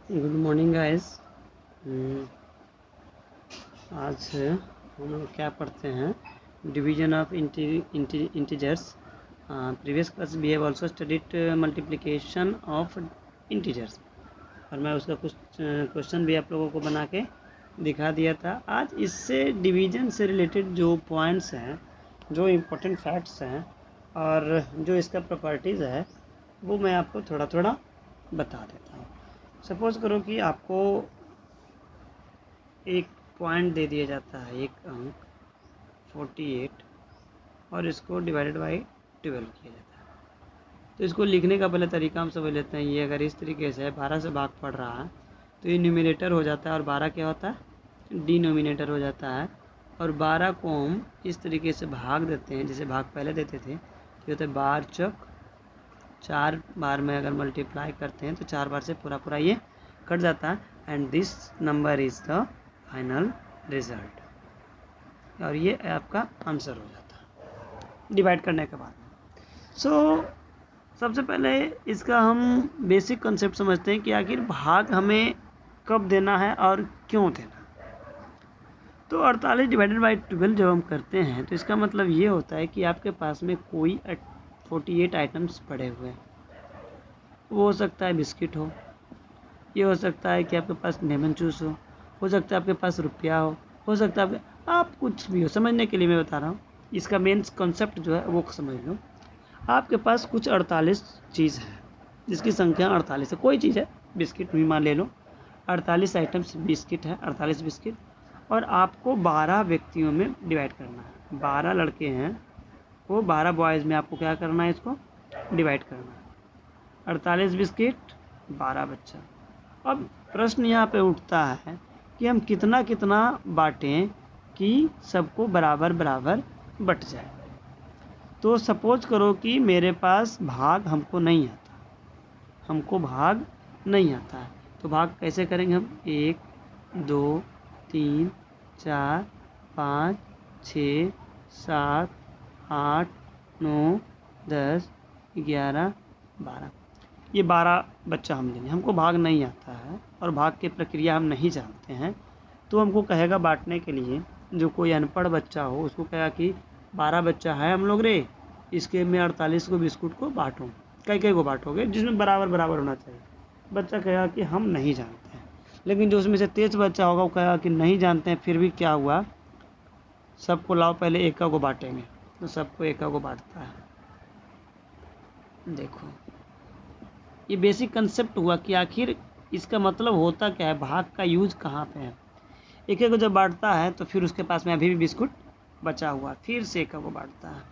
Good morning guys. आज हम लोग क्या पढ़ते हैं? Division of integers. Previous class we have also studied multiplication of integers, और मैं उसका कुछ क्वेश्चन भी आप लोगों को बना के दिखा दिया था। आज इससे डिवीजन से रिलेटेड जो पॉइंट्स हैं, जो इम्पोर्टेंट फैक्ट्स हैं और जो इसका प्रॉपर्टीज़ है, वो मैं आपको थोड़ा थोड़ा बता देता हूँ। सपोज़ करो कि आपको एक पॉइंट दे दिया जाता है, एक अंक 48, और इसको डिवाइडेड बाई 12 किया जाता है। तो इसको लिखने का पहले तरीका हम समझ लेते हैं। ये अगर इस तरीके से है, 12 से भाग पड़ रहा है, तो ये न्यूमिनेटर हो जाता है और 12 क्या होता है? डिनोमिनेटर हो जाता है। और 12 को हम इस तरीके से भाग देते हैं जैसे भाग पहले देते थे। ये होता है 12 चौक 4 बार में अगर मल्टीप्लाई करते हैं तो 4 बार से पूरा पूरा ये कट जाता है, and this number is the final result, और ये आपका आंसर हो जाता है डिवाइड करने के बाद। सबसे पहले इसका हम बेसिक कंसेप्ट समझते हैं कि आखिर भाग हमें कब देना है और क्यों देना है। तो 48 डिवाइडेड बाई 12 जब हम करते हैं तो इसका मतलब ये होता है कि आपके पास में कोई 48 आइटम्स पड़े हुए हैं। वो हो सकता है बिस्किट ये हो सकता है कि आपके पास लेमन जूस हो सकता है आपके पास रुपया हो सकता है आप कुछ भी हो। समझने के लिए मैं बता रहा हूँ, इसका मेन कॉन्सेप्ट जो है वो समझ लो। आपके पास कुछ 48 चीज़ है जिसकी संख्या 48 है। कोई चीज़ है, बिस्किट भी मान ले लो, 48 आइटम्स बिस्किट है, 48 बिस्किट, और आपको 12 व्यक्तियों में डिवाइड करना है। 12 लड़के हैं, वो 12 बॉयज़ में आपको क्या करना है, इसको डिवाइड करना है। 48 बिस्किट, 12 बच्चा। अब प्रश्न यहाँ पे उठता है कि हम कितना कितना बांटें कि सबको बराबर बराबर बट जाए। तो सपोज करो कि मेरे पास भाग हमको नहीं आता है, तो भाग कैसे करेंगे हम? 1 2 3 4 5 6 7 8 9 10 11 12, ये 12 बच्चा हम लेंगे। हमको भाग नहीं आता है और भाग की प्रक्रिया हम नहीं जानते हैं, तो हमको कहेगा बांटने के लिए, जो कोई अनपढ़ बच्चा हो उसको कहेगा कि 12 बच्चा है हम लोग रे, इसके में 48 को बिस्कुट को बांटो। कई को बांटोगे जिसमें बराबर बराबर होना चाहिए। बच्चा कहेगा कि हम नहीं जानते हैं। लेकिन जो उसमें से तेज बच्चा होगा वो कहेगा कि नहीं जानते हैं, फिर भी क्या हुआ, सबको लाओ पहले एका को बांटेंगे। तो सबको एका को बांटता है। देखो, ये बेसिक कंसेप्ट हुआ कि आखिर इसका मतलब होता क्या है, भाग का यूज कहाँ पे है। एक को जब बांटता है तो फिर उसके पास में अभी भी बिस्कुट बचा हुआ, फिर से एक को बांटता है।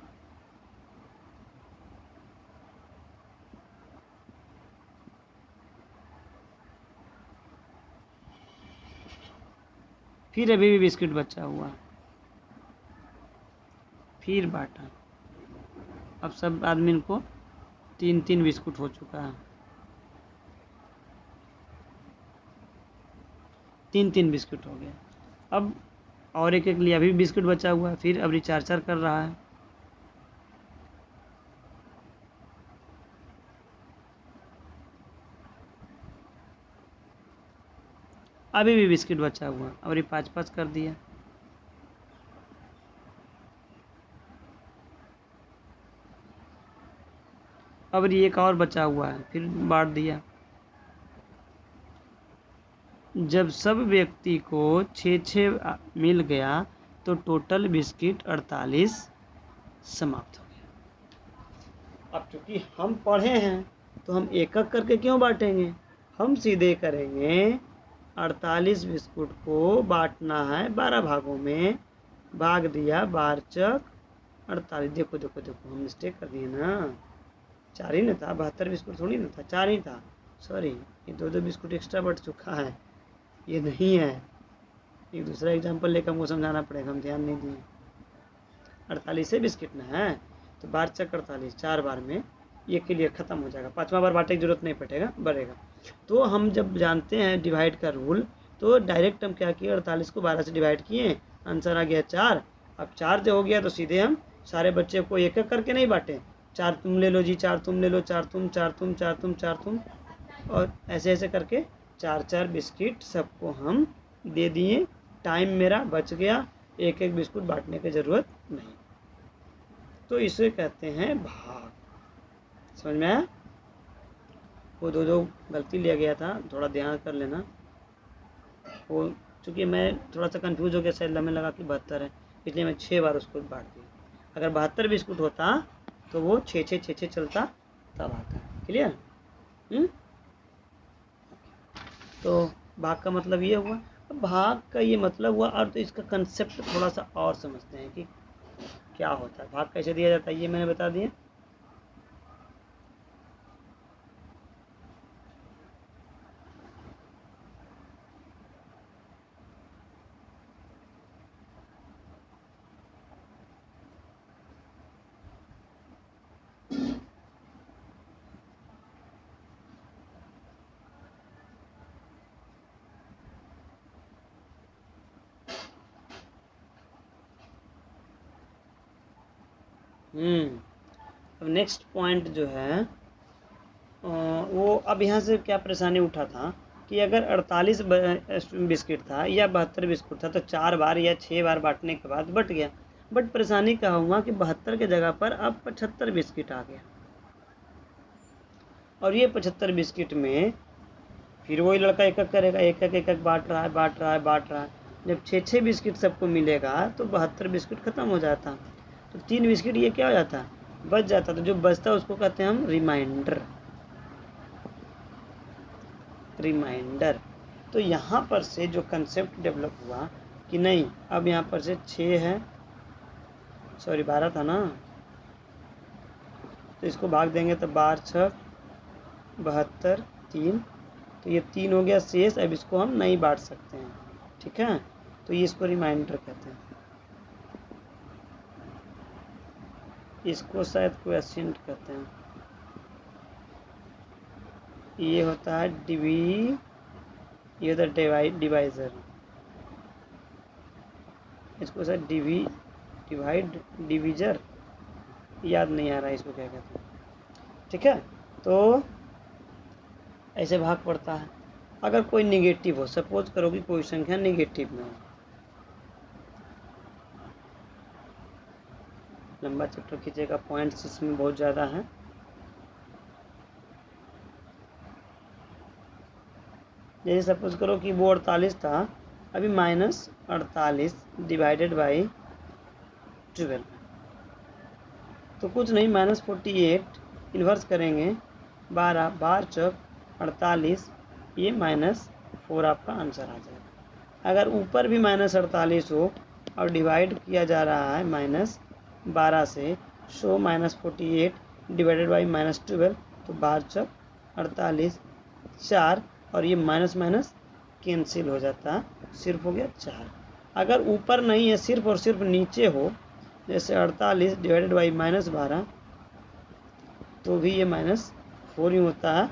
फिर अभी भी बिस्कुट बचा हुआ, फिर बांटा। अब सब आदमी को 3 बिस्कुट हो चुका है, 3 बिस्कुट हो गया। अब और एक के लिए अभी भी बिस्कुट बचा हुआ है, फिर अभी 4 कर रहा है। अभी भी बिस्किट बचा हुआ, और ये 5 कर दिया। अब ये एक और बचा हुआ है, फिर बांट दिया। जब सब व्यक्ति को 6 मिल गया तो टोटल बिस्किट 48 समाप्त हो गया। अब चूंकि हम पढ़े हैं तो हम एक एक करके क्यों बांटेंगे, हम सीधे करेंगे 48 बिस्कुट को बांटना है 12 भागों में, भाग दिया 12 चक 48। देखो देखो देखो, हम मिस्टेक कर दिए ना, 4 ही ना था, 72 बिस्कुट थोड़ी ना था, 4 ही था। सॉरी, ये 2 बिस्कुट एक्स्ट्रा बढ़ चुका है, ये नहीं है। एक दूसरा एग्जाम्पल लेकर हमको समझाना पड़ेगा, हम ध्यान नहीं दिए। 48 से बिस्किट ना है तो 12 चक 48, 4 बार में ये क्लियर खत्म हो जाएगा। 5वां बार बांटने की जरूरत नहीं पड़ेगा, बढ़ेगा। तो हम जब जानते हैं डिवाइड का रूल, तो डायरेक्ट हम क्या किए, 48 को 12 से डिवाइड किए, आंसर आ गया 4। अब 4 जो हो गया तो सीधे हम सारे बच्चे को एक एक करके नहीं बांटे, 4 तुम ले लो जी, 4 तुम ले लो, 4 तुम, 4 तुम, 4 तुम, 4 तुम, और ऐसे ऐसे करके 4 बिस्किट सबको हम दे दिए, टाइम मेरा बच गया, एक एक बिस्कुट बांटने की ज़रूरत नहीं। तो इसे कहते हैं भाग। समझ में आया? वो दो गलती लिया गया था, थोड़ा ध्यान कर लेना। वो चूँकि मैं थोड़ा सा कंफ्यूज हो गया, शायद हमें लगा कि 72 है, इसलिए मैं 6 बार उसको बांट दिया। अगर 72 बिस्कुट होता तो वो 6 चलता तब आता। क्लियर? तो भाग का मतलब ये हुआ। अब भाग का ये मतलब हुआ, और तो इसका कंसेप्ट थोड़ा सा और समझते हैं कि क्या होता है, भाग कैसे दिया जाता है, ये मैंने बता दिया। अब नेक्स्ट पॉइंट जो है वो, अब यहाँ से क्या परेशानी उठा था कि अगर 48 बिस्किट था या 72 बिस्कुट था तो 4 बार या 6 बार बांटने के बाद बट गया। बट परेशानी क्या हुआ कि 72 के जगह पर अब 75 बिस्किट आ गया, और ये 75 बिस्किट में फिर वही लड़का एक एक करेगा, एक एक बांट रहा है। जब 6 बिस्किट सबको मिलेगा तो 72 बिस्किट खत्म हो जाता, तो 3 बिस्किट ये क्या हो जाता, बच जाता। तो जो बचता है उसको कहते हैं हम रिमाइंडर। तो यहाँ पर से जो कंसेप्ट डेवलप हुआ कि नहीं, अब यहाँ पर से 6 है, सॉरी 12 था ना, तो इसको भाग देंगे तो 12 6 72 3, तो ये 3 हो गया शेष। अब इसको हम नहीं बांट सकते हैं, ठीक है, तो ये इसको रिमाइंडर कहते हैं। इसको शायद क्वेश्चन कहते हैं। ये होता है ये होता है डिवाइजर, इसको शायद डिवीजर, याद नहीं आ रहा है इसको क्या कहते हैं, ठीक है। तो ऐसे भाग पड़ता है। अगर कोई निगेटिव हो, सपोज करो कि कोई संख्या निगेटिव में हो, लंबा चैप्टर खींचेगा, पॉइंट्स इसमें बहुत ज़्यादा है। जैसे सपोज करो कि वो 48 था, अभी -48 डिवाइडेड बाई 12, तो कुछ नहीं, -48 इन्वर्स करेंगे, 12 बार चौक 48, ये -4 आपका आंसर आ जाएगा। अगर ऊपर भी -48 हो और डिवाइड किया जा रहा है -12 से, सो -48 डिवाइडेड बाई -12, तो बार चौक 48 4, और ये माइनस माइनस कैंसिल हो जाता है, सिर्फ हो गया 4। अगर ऊपर नहीं है, सिर्फ और सिर्फ नीचे हो, जैसे 48 डिवाइडेड बाई -12, तो भी ये -4 ही होता है।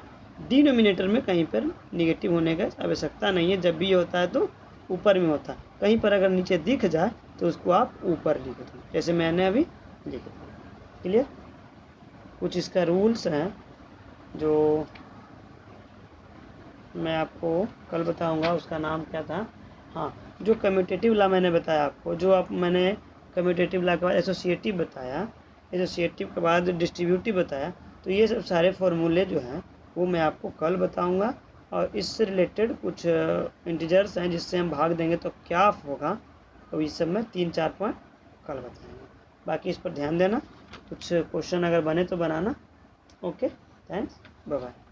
डिनोमिनेटर में कहीं पर निगेटिव होने का आवश्यकता नहीं है, जब भी ये होता है तो ऊपर में होता है। कहीं पर अगर नीचे दिख जाए तो उसको आप ऊपर लिख दो, जैसे मैंने अभी लिख दिया। क्लियर? कुछ इसका रूल्स हैं जो मैं आपको कल बताऊंगा, उसका नाम क्या था। हाँ, जो कम्यूटेटिव लॉ मैंने बताया आपको, जो आप मैंने कम्यूटेटिव लॉ के बाद एसोसिएटिव बताया, एसोसिएटिव के बाद डिस्ट्रीब्यूटिव बताया, तो ये सब सारे फॉर्मूले जो हैं वो मैं आपको कल बताऊंगा। और इससे रिलेटेड कुछ इंटीजर्स हैं जिससे हम भाग देंगे तो क्या होगा, तो इस सब में 3-4 पॉइंट कल बताएंगे। बाकी इस पर ध्यान देना, कुछ क्वेश्चन अगर बने तो बनाना। Okay, thanks, bye bye.